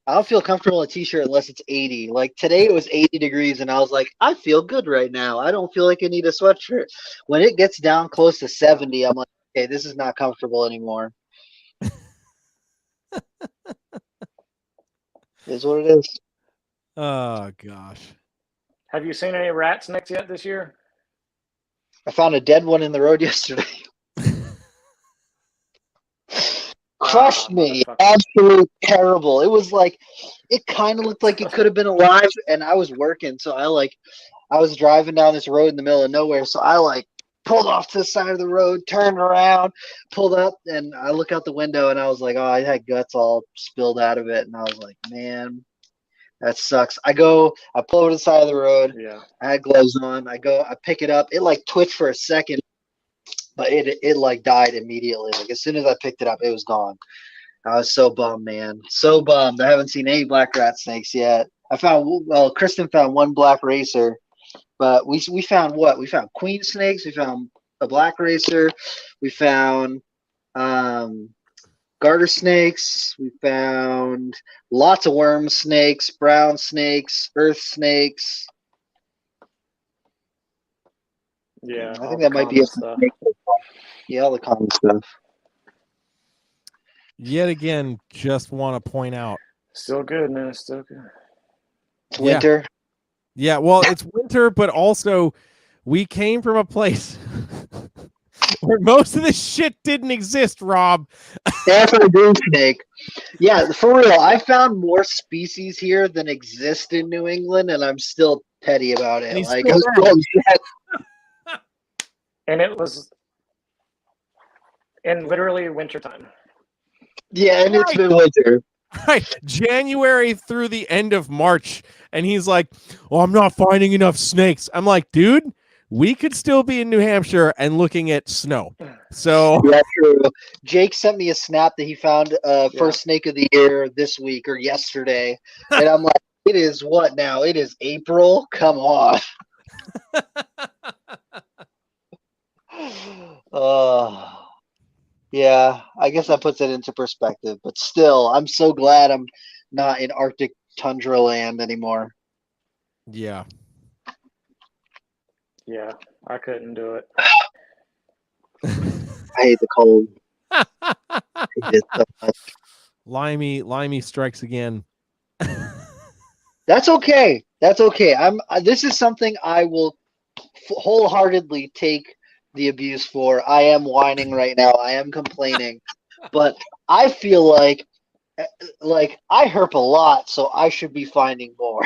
I don't feel comfortable in a t-shirt unless it's 80. Like today, it was 80 degrees, and I was like, I feel good right now. I don't feel like I need a sweatshirt. When it gets down close to 70, I'm like, okay, this is not comfortable anymore. It is what it is. Oh gosh. Have you seen any rat snakes yet this year? I found a dead one in the road yesterday. Crushed me. Absolute terrible. It was like, it kind of looked like it could have been alive, and I was working, so I was driving down this road in the middle of nowhere, so I pulled off to the side of the road, turned around, pulled up, and I look out the window, and I was like, oh, I had guts all spilled out of it, and I was like, man, that sucks. I pull over to the side of the road. Yeah. I had gloves on. I pick it up. It twitched for a second, but it died immediately. Like as soon as I picked it up, it was gone. I was so bummed, man. So bummed. I haven't seen any black rat snakes yet. Kristen found one black racer, but we found what? We found queen snakes. We found a black racer. We found garter snakes. We found lots of worm snakes, brown snakes, earth snakes. Yeah. I think that might be a snake. Yeah, all the common stuff. Yet again, just want to point out. Still good, man. Still good. It's winter. Yeah, well, it's winter, but also we came from a place where most of this shit didn't exist, Rob. That's a green snake. Yeah, for real. I found more species here than exist in New England, and I'm still petty about it. And it was in literally wintertime. Yeah, and it's been winter. Right, January through the end of March, and he's like, "Oh, I'm not finding enough snakes." I'm like, "Dude, we could still be in New Hampshire and looking at snow." So yeah, true. Jake sent me a snap that he found first snake of the year this week or yesterday, and I'm like, "It is what now? It is April. Come on." Yeah, I guess that puts it into perspective, but still, I'm so glad I'm not in Arctic tundra land anymore. Yeah. Yeah, I couldn't do it. I hate the cold. I hate it so much. Limey strikes again. That's okay. That's okay. This is something I will wholeheartedly take the abuse for. I am whining right now. I am complaining, but I feel like I herp a lot, so I should be finding more.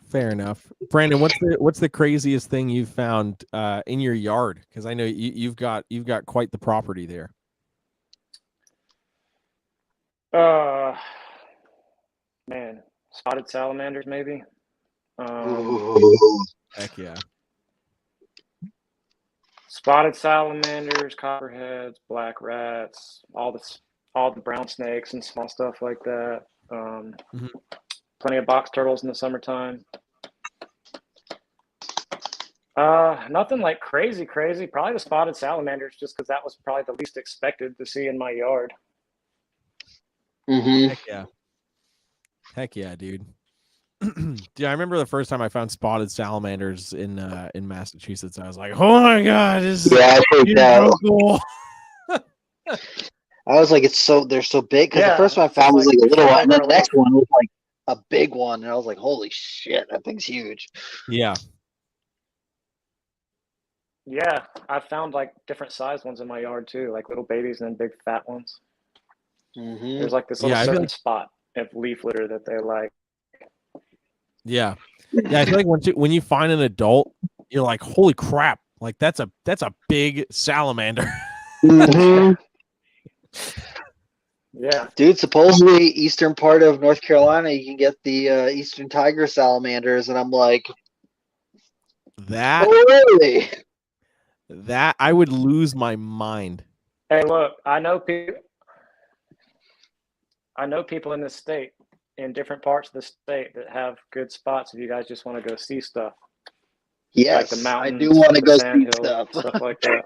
Fair enough. Brandon, what's the craziest thing you've found in your yard? Because I know you've got quite the property there. Man, spotted salamanders maybe. Heck yeah. Spotted salamanders, copperheads, black rats, all the brown snakes and small stuff like that. Plenty of box turtles in the summertime. Nothing like crazy. Probably the spotted salamanders, just because that was probably the least expected to see in my yard. Mm-hmm. Heck yeah, dude. Dude, I remember the first time I found spotted salamanders in Massachusetts. I was like, "Oh my god, this is so cool." I was like, they're so big, because the first one I found was like a little one, and then the next one was like a big one, and I was like, "Holy shit, that thing's huge!" Yeah. Yeah, I found like different sized ones in my yard too, like little babies and then big fat ones. There's like this little I feel certain like, spot of leaf litter that they like. yeah, I feel like when you find an adult, you're like, holy crap, like that's a big salamander. Mhm. Yeah. Dude, supposedly eastern part of North Carolina, you can get the eastern tiger salamanders, and I'm like, That oh, really? that I would lose my mind. Hey, look, I know people in this state, in different parts of the state, that have good spots if you guys just want to go see stuff. Like the Yes, I do mountains, want to the go sand see hills, stuff. stuff like that.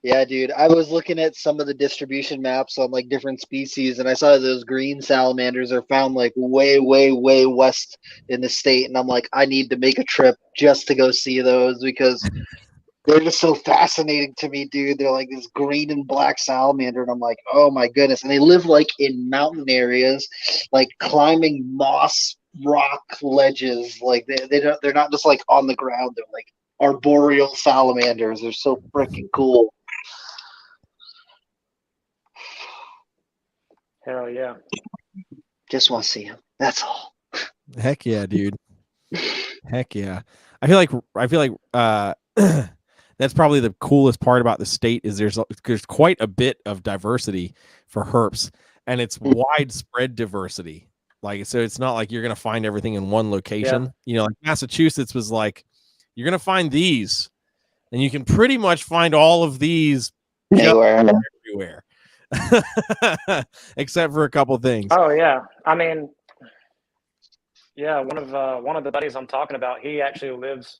Yeah, dude. I was looking at some of the distribution maps on like different species, and I saw those green salamanders are found like way, way, way west in the state. And I'm like, I need to make a trip just to go see those because they're just so fascinating to me, dude. They're like this green and black salamander, and I'm like, oh my goodness. And they live like in mountain areas, like climbing moss rock ledges. Like they're not just like on the ground. They're like arboreal salamanders. They're so freaking cool. Hell yeah. Just want to see him. That's all. Heck yeah, dude. Heck yeah. I feel like that's probably the coolest part about the state is there's quite a bit of diversity for herps, and it's widespread diversity. Like, so it's not like you're going to find everything in one location. Yeah. You know, like Massachusetts was like, you're going to find these, and you can pretty much find all of these everywhere. Except for a couple things. Oh yeah. I mean, yeah, one of the buddies I'm talking about, he actually lives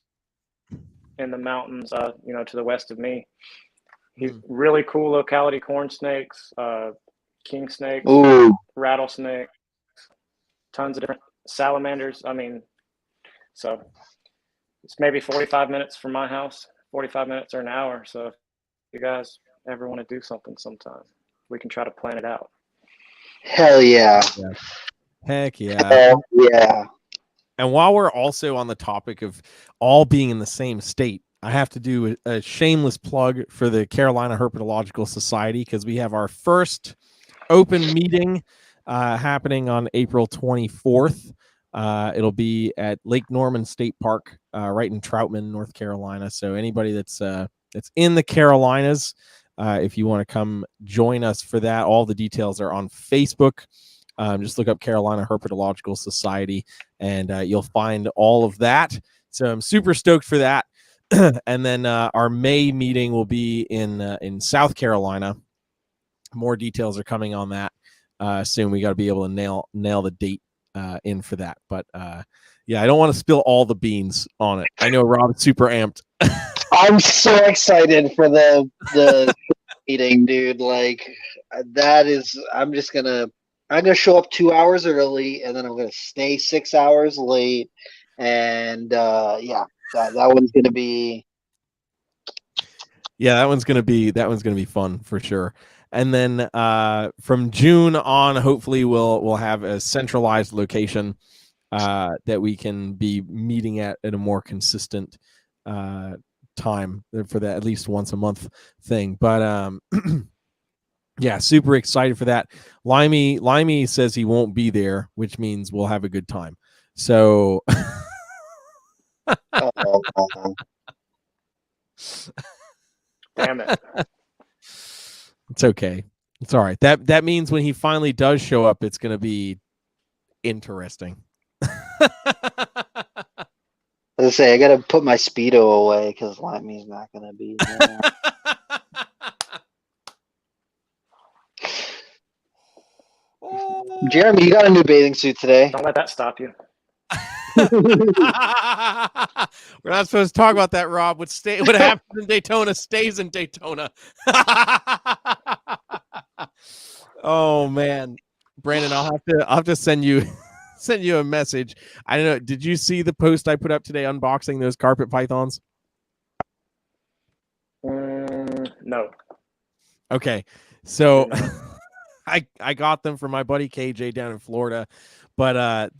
in the mountains, to the west of me. He's really cool locality: corn snakes, king snakes, rattlesnakes, tons of different salamanders. I mean, so it's maybe 45 minutes from my house, 45 minutes or an hour. So if you guys ever want to do something sometime, we can try to plan it out. Hell yeah. Heck yeah. Hell yeah. And while we're also on the topic of all being in the same state, I have to do a shameless plug for the Carolina Herpetological Society, because we have our first open meeting happening on April 24th. It'll be at Lake Norman State Park, right in Troutman, North Carolina. So anybody that's in the Carolinas, if you want to come join us for that, all the details are on Facebook. Just look up Carolina Herpetological Society, and you'll find all of that. So I'm super stoked for that. And then our May meeting will be in South Carolina. More details are coming on that soon. We got to be able to nail the date in for that. But yeah, I don't want to spill all the beans on it. I know Rob's super amped. I'm so excited for the meeting, dude. Like that is, I'm gonna show up 2 hours early, and then I'm gonna stay 6 hours late, and yeah, that one's gonna be. Yeah, that one's gonna be fun for sure. And then from June on, hopefully we'll have a centralized location that we can be meeting at a more consistent time for that, at least once a month thing. But yeah, super excited for that. Limey says he won't be there, which means we'll have a good time. So Damn it. It's okay. It's all right. That means when he finally does show up, it's going to be interesting. As I say, I gotta put my Speedo away because Limey's not gonna be there. Jeremy, you got a new bathing suit today. Don't let that stop you. We're not supposed to talk about that, Rob. What happens in Daytona stays in Daytona. Oh man, Brandon, I'll have to send you a message. I don't know. Did you see the post I put up today unboxing those carpet pythons? No. Okay, so I got them from my buddy KJ down in Florida, but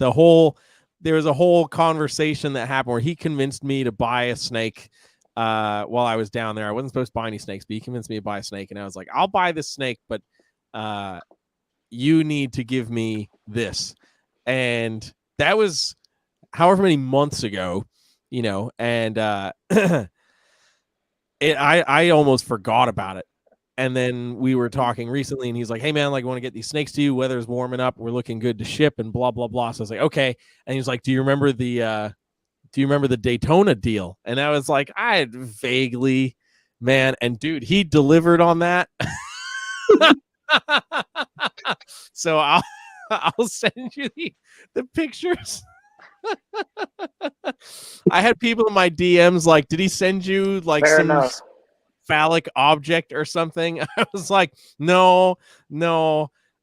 there was a whole conversation that happened where he convinced me to buy a snake while I was down there. I wasn't supposed to buy any snakes, but he convinced me to buy a snake, and I was like, I'll buy this snake, but you need to give me this. And that was however many months ago, and I almost forgot about it. And then we were talking recently, and he's like, "Hey man, like, I want to get these snakes to you. Weather's warming up. We're looking good to ship, and blah blah blah." So I was like, "Okay." And he's like, "Do you remember the Daytona deal?" And I was like, "I vaguely, man." And dude, he delivered on that. So I'll send you the pictures. I had people in my DMs like, "Did he send you like Fair some enough. phallic object or something?" I was like, no.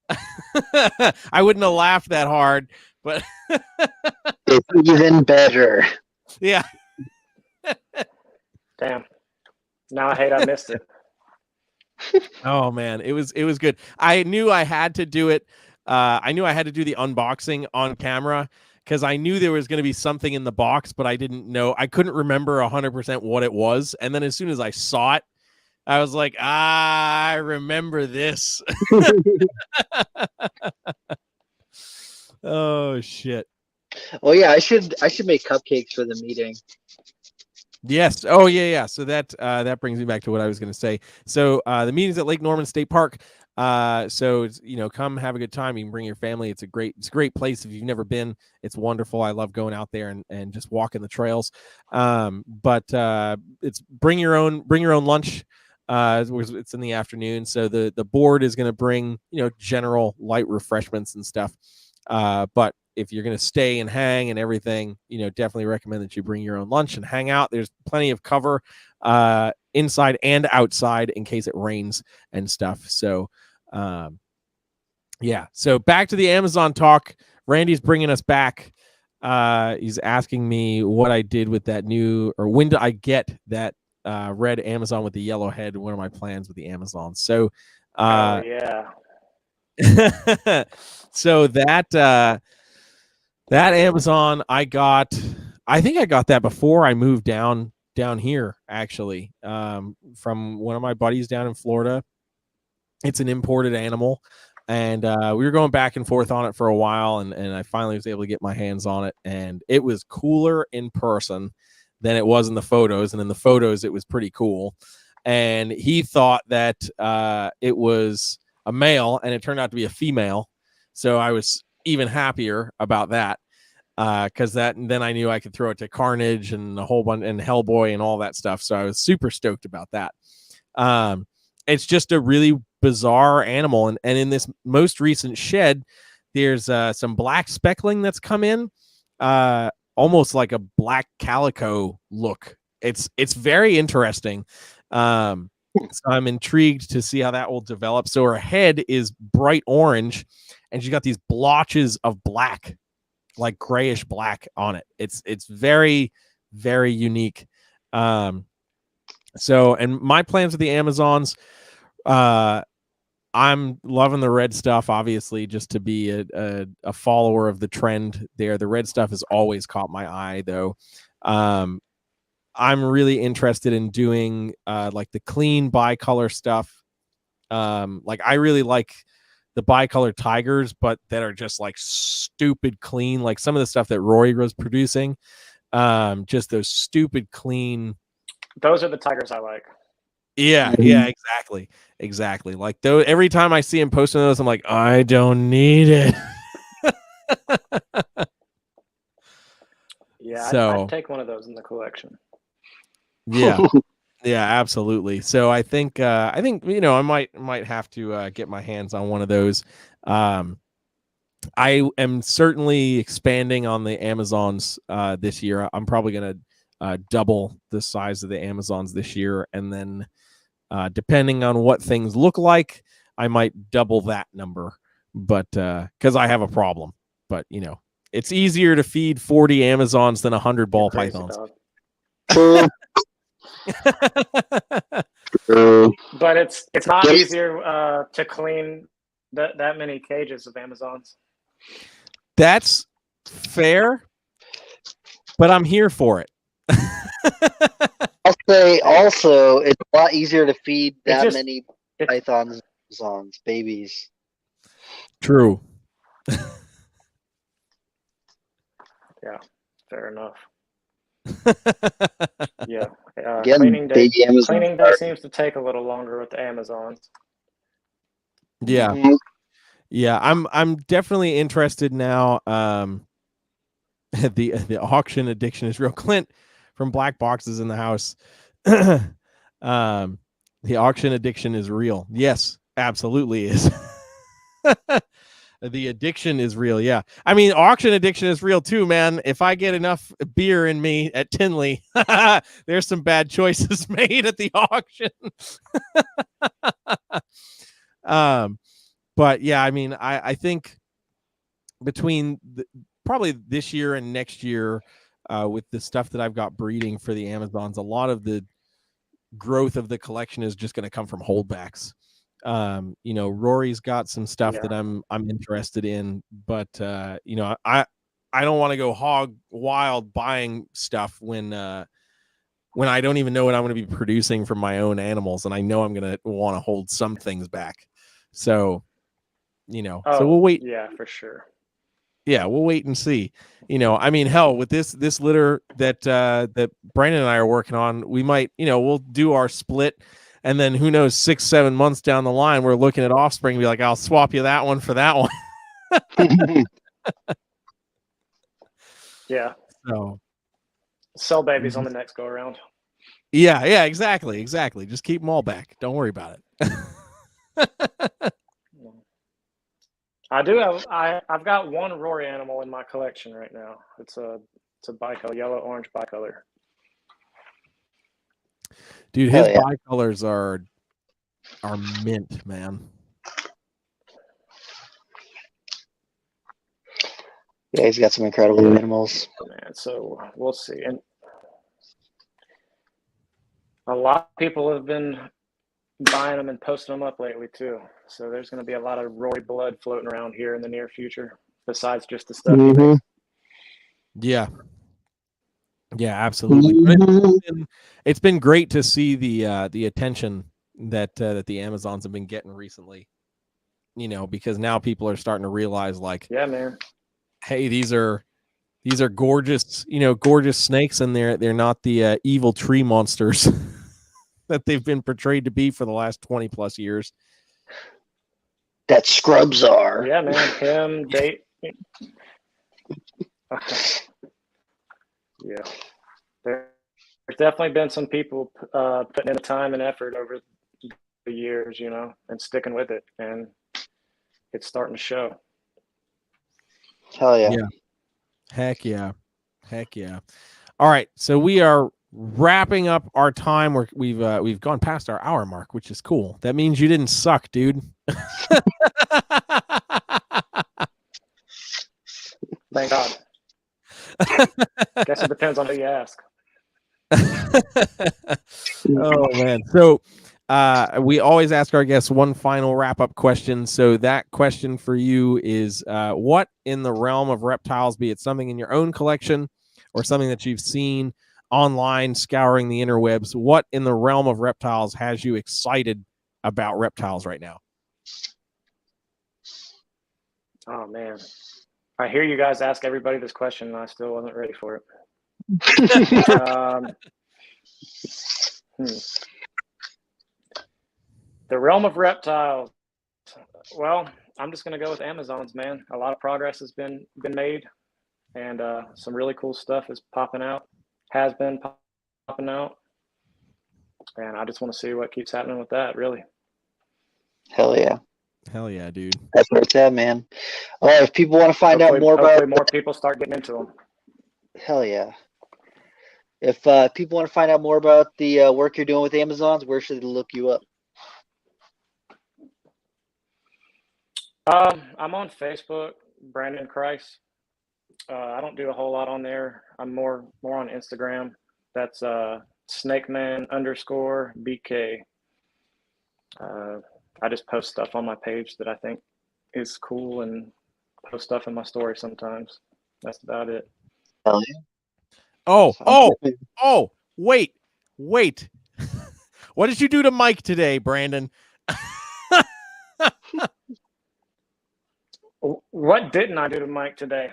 I wouldn't have laughed that hard, but It's even better. yeah. Damn. Now I hate I missed it. Oh man, it was good. I knew I had to do it. I knew I had to do the unboxing on camera because I knew there was going to be something in the box, but I didn't know. I couldn't remember 100% what it was. And then as soon as I saw it, I was like, I remember this. Oh shit. Oh yeah, I should make cupcakes for the meeting. Yes. Oh yeah. So that brings me back to what I was going to say. So the meeting's at Lake Norman State Park. So it's, come have a good time. You can bring your family. It's a great place. If you've never been, it's wonderful. I love going out there and just walking the trails. But it's bring your own lunch. It's in the afternoon. So the board is going to bring, general light refreshments and stuff. But if you're going to stay and hang and everything, definitely recommend that you bring your own lunch and hang out. There's plenty of cover inside and outside in case it rains and stuff. So, yeah. So back to the Amazon talk. Randy's bringing us back. He's asking me what I did with that when did I get that red Amazon with the yellow head? What are my plans with the Amazon? So, yeah. So that Amazon I think I got that before I moved down here, actually, from one of my buddies down in Florida. It's an imported animal, and we were going back and forth on it for a while, and I finally was able to get my hands on it, and it was cooler in person than it was in the photos, and in the photos it was pretty cool. And he thought that it was a male, and it turned out to be a female. So I was even happier about that, because then I knew I could throw it to Carnage and a whole bunch and Hellboy and all that stuff. So I was super stoked about that. It's just a really bizarre animal, and in this most recent shed, there's some black speckling that's come in, almost like a black calico look. It's very interesting. So I'm intrigued to see how that will develop. So her head is bright orange, and she's got these blotches of black, like grayish black on it. It's very, very unique. So, and my plans with the Amazons, I'm loving the red stuff, obviously, just to be a follower of the trend there. The red stuff has always caught my eye, though. I'm really interested in doing like the clean bicolor stuff. Like I really like the bicolor tigers, but that are just like stupid clean, like some of the stuff that Rory was producing. Just those stupid clean. Those are the tigers I like. Yeah, exactly. Like though, every time I see him posting those, I'm like, I don't need it. Yeah, so I'd take one of those in the collection. Yeah, yeah, absolutely. So I think I might have to get my hands on one of those. I am certainly expanding on the Amazons this year. I'm probably going to double the size of the Amazons this year, and then depending on what things look like, I might double that number. But because I have a problem, but it's easier to feed 40 Amazons than 100 ball pythons. But it's not easier to clean that many cages of Amazons. That's fair, but I'm here for it. I'll say also it's a lot easier to feed many pythons Amazons, babies. True. Yeah, fair enough. Yeah, Again, cleaning day. baby Amazons Cleaning day seems to take a little longer with the Amazons. Yeah. Mhm. Yeah, I'm definitely interested now. The auction addiction is real. Clint from Black Boxes in the house. The auction addiction is real. Yes, absolutely is. The addiction is real. Yeah. I mean, auction addiction is real too, man. If I get enough beer in me at Tinley, there's some bad choices made at the auction. But yeah, I mean, I think between probably this year and next year, with the stuff that I've got breeding for the Amazons, a lot of the growth of the collection is just going to come from holdbacks. Rory's got some stuff that I'm interested in, but I don't want to go hog wild buying stuff when I don't even know what I'm going to be producing from my own animals, and I know I'm going to want to hold some things back. So, so we'll wait. Yeah, for sure. Yeah, we'll wait and see. I mean, hell, with this litter that Brandon and I are working on, we might, we'll do our split, and then who knows, 6-7 months down the line, we're looking at offspring and be like, I'll swap you that one for that one. Yeah. So sell babies on the next go around. Yeah, exactly. Just keep them all back. Don't worry about it. I do have. I've got one Rory animal in my collection right now. It's a bicolor, yellow-orange bicolor. Dude, his bicolors are mint, man. Yeah, he's got some incredible animals. Man, so we'll see. And a lot of people have been buying them and posting them up lately too. So there's going to be a lot of Rory blood floating around here in the near future, besides just the stuff he makes. Yeah, absolutely. It's been great to see the attention that the Amazons have been getting recently. Because now people are starting to realize, like, yeah, man, hey, these are gorgeous, gorgeous snakes, and they're not the evil tree monsters that they've been portrayed to be for the last 20 plus years. That scrubs are. Yeah, man. Him, date. Yeah. There's definitely been some people putting in the time and effort over the years, and sticking with it, and it's starting to show. Hell yeah. Heck yeah. All right, so we are wrapping up our time. We've gone past our hour mark, which is cool. That means you didn't suck, dude. Thank God. Guess it depends on who you ask. Oh man. So we always ask our guests one final wrap-up question. So that question for you is, what in the realm of reptiles, be it something in your own collection or something that you've seen online scouring the interwebs, what in the realm of reptiles has you excited about reptiles right now? Oh man, I hear you guys ask everybody this question, and I still wasn't ready for it. The realm of reptiles. Well, I'm just going to go with Amazons, man. A lot of progress has been made, and some really cool stuff is popping out, has been popping out, and I just want to see what keeps happening with that, really. Hell yeah, dude. That's where it's at, man. All right, if people want to find out more about, more people start getting into them. Hell yeah. If people want to find out more about the work you're doing with Amazons, where should they look you up? I'm on Facebook, Brandon Kreis. I don't do a whole lot on there. I'm more on Instagram. That's snakeman_BK. I just post stuff on my page that I think is cool and post stuff in my story sometimes. That's about it. Hell yeah. Oh, wait. What did you do to Mike today, Brandon? What didn't I do to Mike today?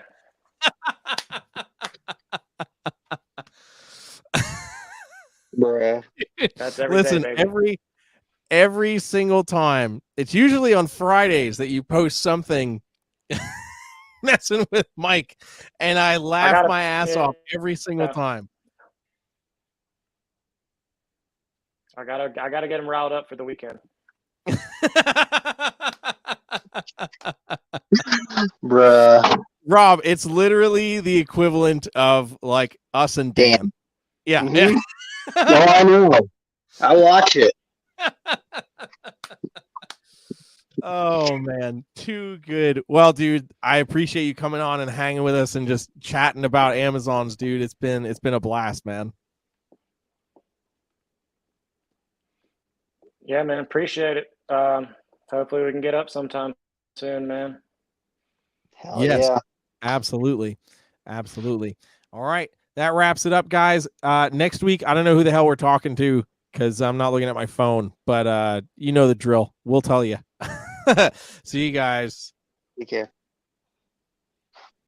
Bruh. That's every Listen, day, baby. every single time. It's usually on Fridays that you post something messing with Mike, and I laugh my ass off every single time. I gotta get him riled up for the weekend. Bruh. Rob, it's literally the equivalent of like us and Dan. Yeah. Mhm. Yeah. No, I know. I watch it. Oh man, too good. Well, dude, I appreciate you coming on and hanging with us and just chatting about Amazons, dude. It's been a blast, man. Yeah, man, appreciate it. Hopefully we can get up sometime soon, man. Hell Yes, yeah. absolutely. All right, that wraps it up, guys. Next week, I don't know who the hell we're talking to because I'm not looking at my phone, but you know the drill. We'll tell you. See you guys. Take care.